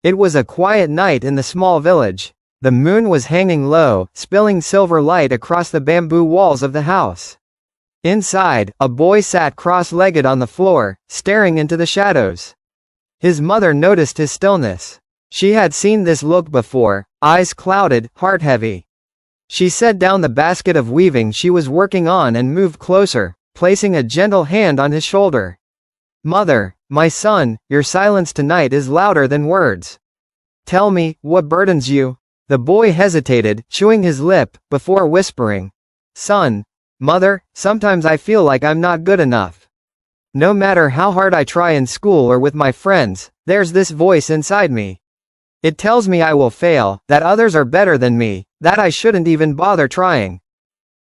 It was a quiet night in the small village. The moon was hanging low, spilling silver light across the bamboo walls of the house. Inside, a boy sat cross-legged on the floor, staring into the shadows. His mother noticed his stillness. She had seen this look before, eyes clouded, heart heavy. She set down the basket of weaving she was working on and moved closer, placing a gentle hand on his shoulder. "Mother, my son, your silence tonight is louder than words. Tell me, what burdens you?" The boy hesitated, chewing his lip, before whispering, "Son, Mother, sometimes I feel like I'm not good enough. No matter how hard I try in school or with my friends, there's this voice inside me. It tells me I will fail, that others are better than me, that I shouldn't even bother trying.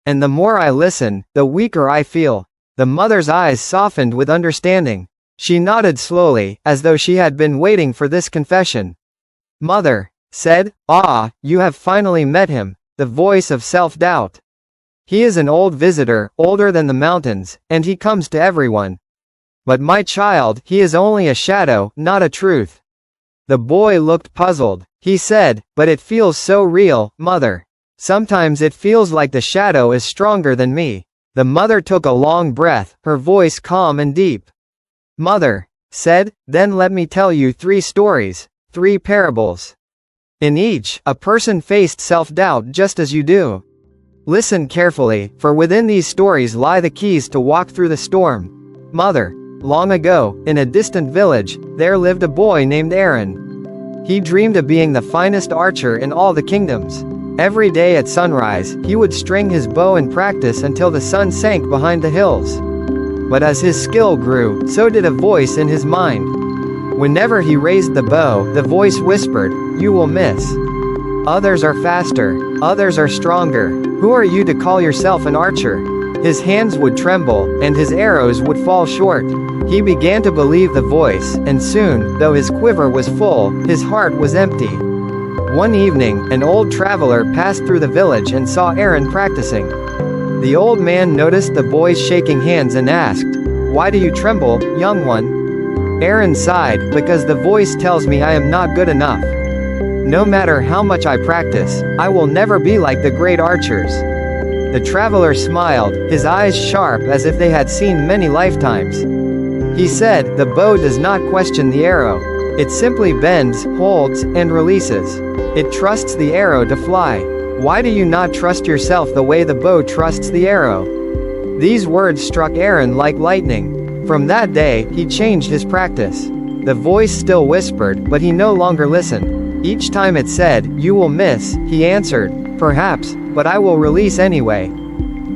And the more I listen, the weaker I feel." The mother's eyes softened with understanding. She nodded slowly, as though she had been waiting for this confession. "Mother," said, "Ah, you have finally met him, the voice of self-doubt. He is an old visitor, older than the mountains, and he comes to everyone. But my child, he is only a shadow, not a truth." The boy looked puzzled. He said, "But it feels so real, Mother. Sometimes it feels like the shadow is stronger than me." The mother took a long breath, her voice calm and deep. "Mother," said, "then let me tell you 3 stories, 3 parables. In each, a person faced self-doubt just as you do. Listen carefully, for within these stories lie the keys to walk through the storm. Mother, long ago, in a distant village, there lived a boy named Aaron. He dreamed of being the finest archer in all the kingdoms. Every day at sunrise, he would string his bow and practice until the sun sank behind the hills. But as his skill grew, so did a voice in his mind. Whenever he raised the bow, the voice whispered, 'You will miss. Others are faster. Others are stronger. Who are you to call yourself an archer?' His hands would tremble, and his arrows would fall short. He began to believe the voice, and soon, though his quiver was full, his heart was empty. One evening, an old traveler passed through the village and saw Aaron practicing. The old man noticed the boy's shaking hands and asked, 'Why do you tremble, young one?' Aaron sighed, 'Because the voice tells me I am not good enough. No matter how much I practice, I will never be like the great archers.' The traveler smiled, his eyes sharp as if they had seen many lifetimes. He said, 'The bow does not question the arrow. It simply bends, holds, and releases. It trusts the arrow to fly. Why do you not trust yourself the way the bow trusts the arrow?' These words struck Aaron like lightning. From that day, he changed his practice. The voice still whispered, but he no longer listened. Each time it said, 'You will miss,' he answered, 'Perhaps, but I will release anyway.'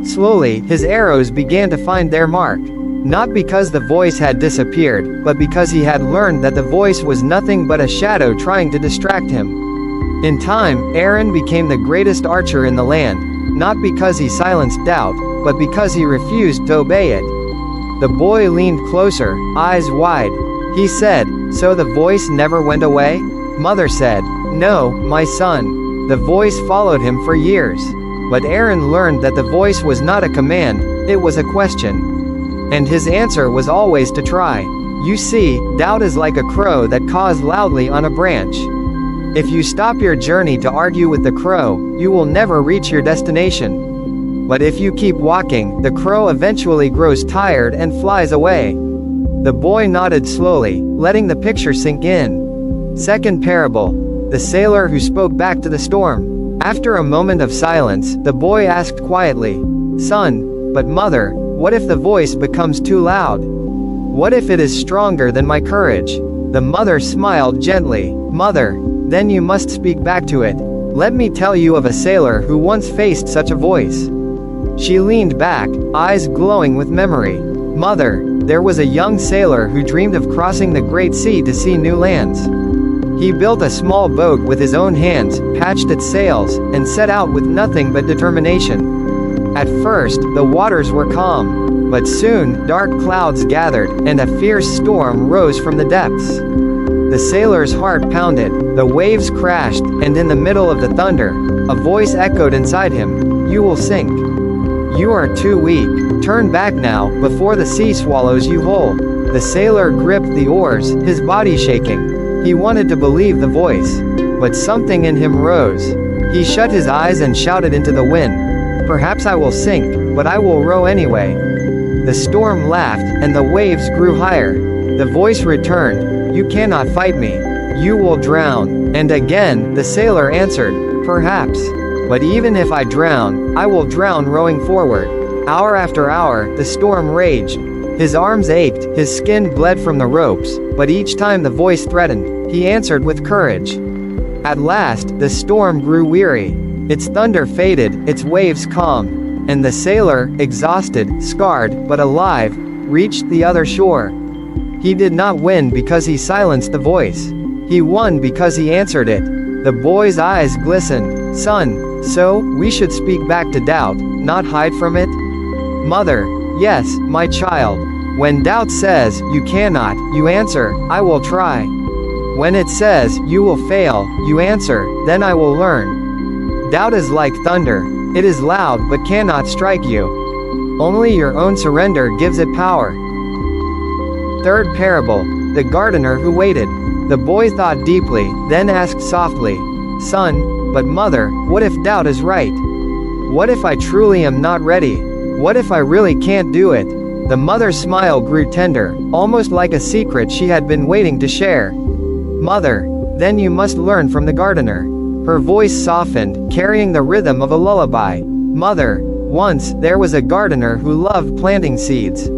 Slowly, his arrows began to find their mark. Not because the voice had disappeared, but because he had learned that the voice was nothing but a shadow trying to distract him. In time, Aaron became the greatest archer in the land, not because he silenced doubt, but because he refused to obey it." The boy leaned closer, eyes wide. He said, "So the voice never went away?" Mother said, "No, my son. The voice followed him for years." But Aaron learned that the voice was not a command, it was a question. And his answer was always to try. You see, doubt is like a crow that caws loudly on a branch. If you stop your journey to argue with the crow, you will never reach your destination. But if you keep walking, the crow eventually grows tired and flies away. The boy nodded slowly, letting the picture sink in. Second parable. The sailor who spoke back to the storm. After a moment of silence, the boy asked quietly, "Son, but mother, what if the voice becomes too loud? What if it is stronger than my courage?" The mother smiled gently. "Mother, then you must speak back to it. Let me tell you of a sailor who once faced such a voice." She leaned back, eyes glowing with memory. "Mother, there was a young sailor who dreamed of crossing the great sea to see new lands. He built a small boat with his own hands, patched its sails, and set out with nothing but determination. At first, the waters were calm. But soon, dark clouds gathered, and a fierce storm rose from the depths. The sailor's heart pounded, the waves crashed, and in the middle of the thunder, a voice echoed inside him, "You will sink. You are too weak. Turn back now, before the sea swallows you whole." The sailor gripped the oars, his body shaking. He wanted to believe the voice. But something in him rose. He shut his eyes and shouted into the wind. Perhaps I will sink, but I will row anyway. The storm laughed, and the waves grew higher. The voice returned, you cannot fight me. You will drown. And again, the sailor answered, perhaps. But even if I drown, I will drown rowing forward. Hour after hour, the storm raged. His arms ached, his skin bled from the ropes, but each time the voice threatened, he answered with courage. At last, the storm grew weary. Its thunder faded, its waves calmed, and the sailor, exhausted, scarred, but alive, reached the other shore. He did not win because he silenced the voice. He won because he answered it. The boy's eyes glistened. Son, so, we should speak back to doubt, not hide from it? Mother, yes, my child. When doubt says, you cannot, you answer, I will try. When it says, you will fail, you answer, then I will learn. Doubt is like thunder. It is loud but cannot strike you. Only your own surrender gives it power. Third parable, the gardener who waited. The boy thought deeply, then asked softly, Son, but mother, what if doubt is right? What if I truly am not ready? What if I really can't do it? The mother's smile grew tender, almost like a secret she had been waiting to share. Mother, then you must learn from the gardener. Her voice softened, carrying the rhythm of a lullaby. Mother, once, there was a gardener who loved planting seeds.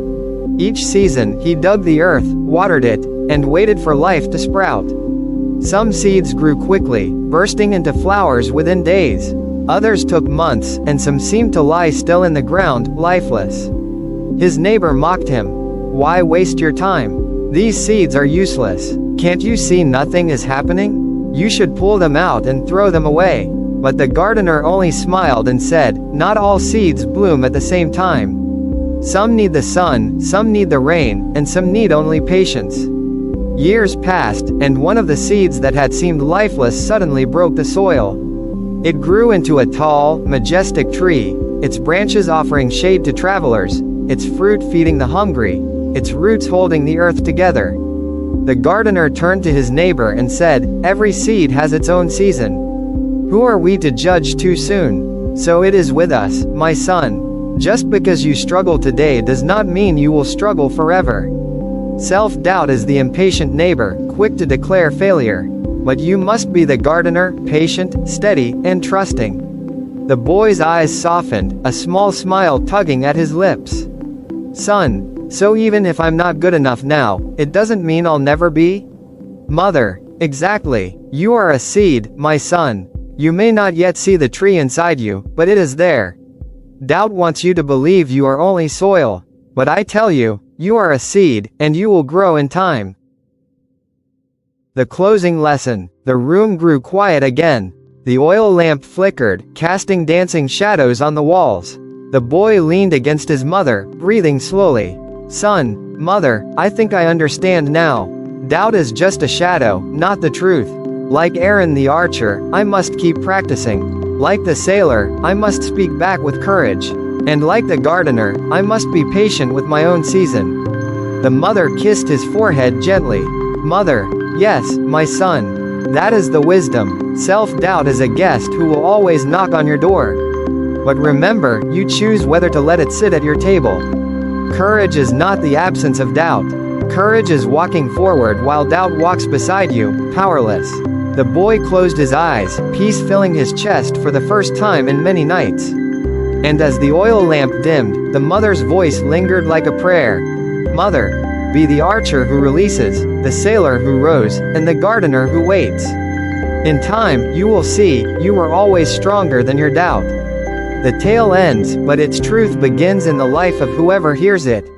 Each season, he dug the earth, watered it, and waited for life to sprout. Some seeds grew quickly, bursting into flowers within days. Others took months, and some seemed to lie still in the ground, lifeless. His neighbor mocked him. Why waste your time? These seeds are useless. Can't you see nothing is happening? You should pull them out and throw them away. But the gardener only smiled and said, not all seeds bloom at the same time. Some need the sun, some need the rain, and some need only patience. Years passed, and one of the seeds that had seemed lifeless suddenly broke the soil. It grew into a tall, majestic tree, its branches offering shade to travelers, its fruit feeding the hungry, its roots holding the earth together. The gardener turned to his neighbor and said, every seed has its own season. Who are we to judge too soon? So it is with us, my son. Just because you struggle today does not mean you will struggle forever. Self-doubt is the impatient neighbor, quick to declare failure. But you must be the gardener, patient, steady, and trusting. The boy's eyes softened, a small smile tugging at his lips. Son, so even if I'm not good enough now, it doesn't mean I'll never be? Mother, exactly. You are a seed, my son. You may not yet see the tree inside you, but it is there. Doubt wants you to believe you are only soil. But I tell you, you are a seed, and you will grow in time. The closing lesson. The room grew quiet again. The oil lamp flickered, casting dancing shadows on the walls. The boy leaned against his mother, breathing slowly. Son, mother, I think I understand now. Doubt is just a shadow, not the truth. Like Aaron the archer, I must keep practicing. Like the sailor, I must speak back with courage. And like the gardener, I must be patient with my own season. The mother kissed his forehead gently. Mother, yes, my son. That is the wisdom. Self-doubt is a guest who will always knock on your door. But remember, you choose whether to let it sit at your table. Courage is not the absence of doubt. Courage is walking forward while doubt walks beside you, powerless. The boy closed his eyes, peace filling his chest for the first time in many nights. And as the oil lamp dimmed, the mother's voice lingered like a prayer. Mother, be the archer who releases, the sailor who rows, and the gardener who waits. In time, you will see, you are always stronger than your doubt. The tale ends, but its truth begins in the life of whoever hears it.